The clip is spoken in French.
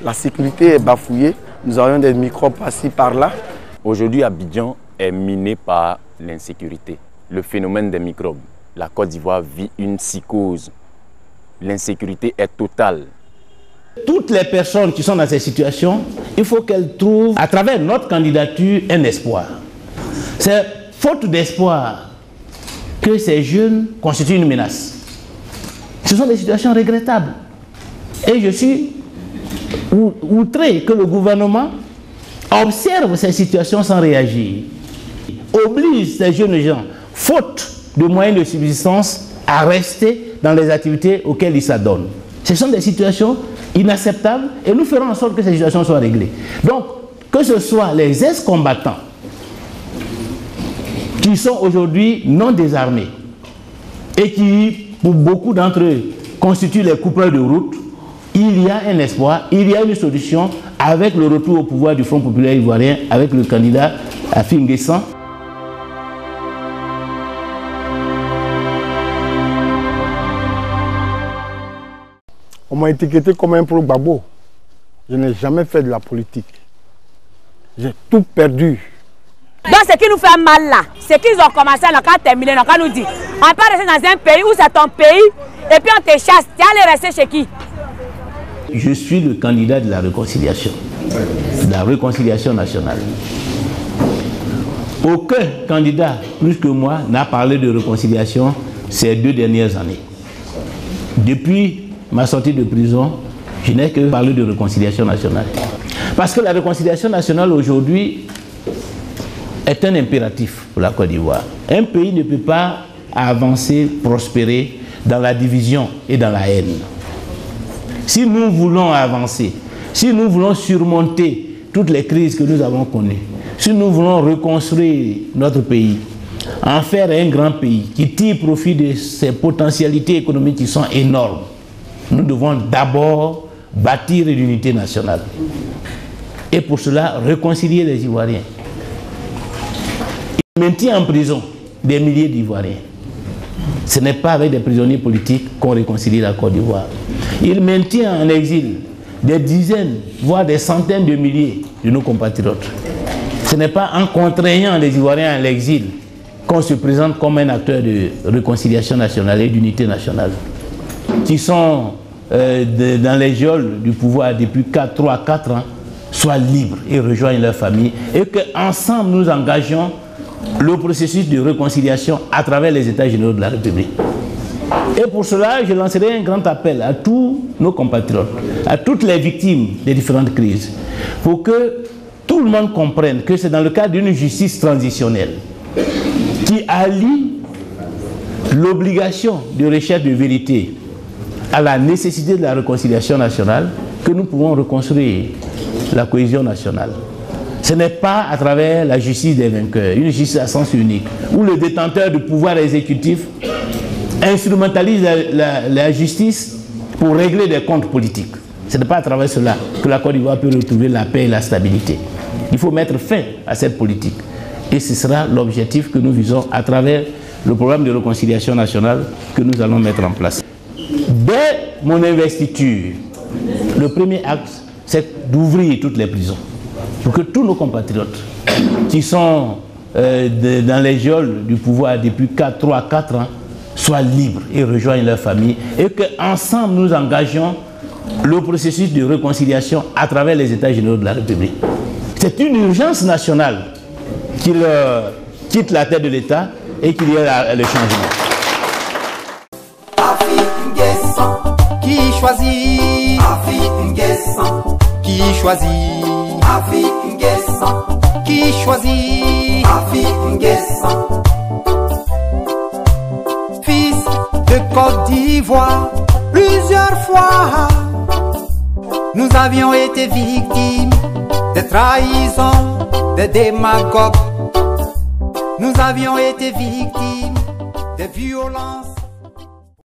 La sécurité est bafouillée. Nous aurions des microbes par-ci, par-là. Aujourd'hui, Abidjan est miné par l'insécurité, le phénomène des microbes. La Côte d'Ivoire vit une psychose. L'insécurité est totale. Toutes les personnes qui sont dans ces situations, il faut qu'elles trouvent, à travers notre candidature, un espoir. C'est faute d'espoir que ces jeunes constituent une menace. Ce sont des situations regrettables. Et je suis outré que le gouvernement observe ces situations sans réagir. Oblige ces jeunes gens, faute de moyens de subsistance, à rester dans les activités auxquelles ils s'adonnent. Ce sont des situations inacceptables et nous ferons en sorte que ces situations soient réglées. Donc, que ce soit les ex-combattants qui sont aujourd'hui non désarmés et qui, pour beaucoup d'entre eux, constituent les coupeurs de route, il y a un espoir, il y a une solution avec le retour au pouvoir du Front populaire ivoirien, avec le candidat Afi N'Guessan. On m'a étiqueté comme un pro-Gbagbo. Je n'ai jamais fait de la politique. J'ai tout perdu. Donc ce qui nous fait mal là, c'est qu'ils ont commencé à terminer, donc on nous dit, on peut rester dans un pays où c'est ton pays, et puis on te chasse, tu allais rester chez qui? Je suis le candidat de la réconciliation nationale. Aucun candidat, plus que moi, n'a parlé de réconciliation ces 2 dernières années. Depuis ma sortie de prison, je n'ai que parlé de réconciliation nationale. Parce que la réconciliation nationale aujourd'hui est un impératif pour la Côte d'Ivoire. Un pays ne peut pas avancer, prospérer dans la division et dans la haine. Si nous voulons avancer, si nous voulons surmonter toutes les crises que nous avons connues, si nous voulons reconstruire notre pays, en faire un grand pays qui tire profit de ses potentialités économiques qui sont énormes, nous devons d'abord bâtir l'unité nationale. Et pour cela, réconcilier les Ivoiriens. Il maintient en prison des milliers d'Ivoiriens. Ce n'est pas avec des prisonniers politiques qu'on réconcilie la Côte d'Ivoire. Il maintient en exil des dizaines, voire des centaines de milliers de nos compatriotes. Ce n'est pas en contraignant les Ivoiriens à l'exil qu'on se présente comme un acteur de réconciliation nationale et d'unité nationale, qui sont dans les geôles du pouvoir depuis 3 à 4 ans, soient libres et rejoignent leur famille, et qu'ensemble nous engageons le processus de réconciliation à travers les États généraux de la République. Et pour cela, je lancerai un grand appel à tous nos compatriotes, à toutes les victimes des différentes crises, pour que tout le monde comprenne que c'est dans le cadre d'une justice transitionnelle qui allie l'obligation de recherche de vérité à la nécessité de la réconciliation nationale que nous pouvons reconstruire la cohésion nationale. Ce n'est pas à travers la justice des vainqueurs, une justice à sens unique, où le détenteur du pouvoir exécutif instrumentalise la justice pour régler des comptes politiques. Ce n'est pas à travers cela que la Côte d'Ivoire peut retrouver la paix et la stabilité. Il faut mettre fin à cette politique. Et ce sera l'objectif que nous visons à travers le programme de réconciliation nationale que nous allons mettre en place. Dès mon investiture, le premier acte, c'est d'ouvrir toutes les prisons pour que tous nos compatriotes qui sont dans les geôles du pouvoir depuis 3 à 4 ans soient libres et rejoignent leur famille, et qu'ensemble nous engageons le processus de réconciliation à travers les États généraux de la République. C'est une urgence nationale qu'il quitte la tête de l'État et qu'il y ait le changement. Afi N'Guessan, qui choisit? Afi N'Guessan, qui choisit? Afi N'Guessan, qui choisit? Afi N'Guessan, fils de Côte d'Ivoire, plusieurs fois nous avions été victimes des trahisons, des démagogues. Nous avions été victimes des violences.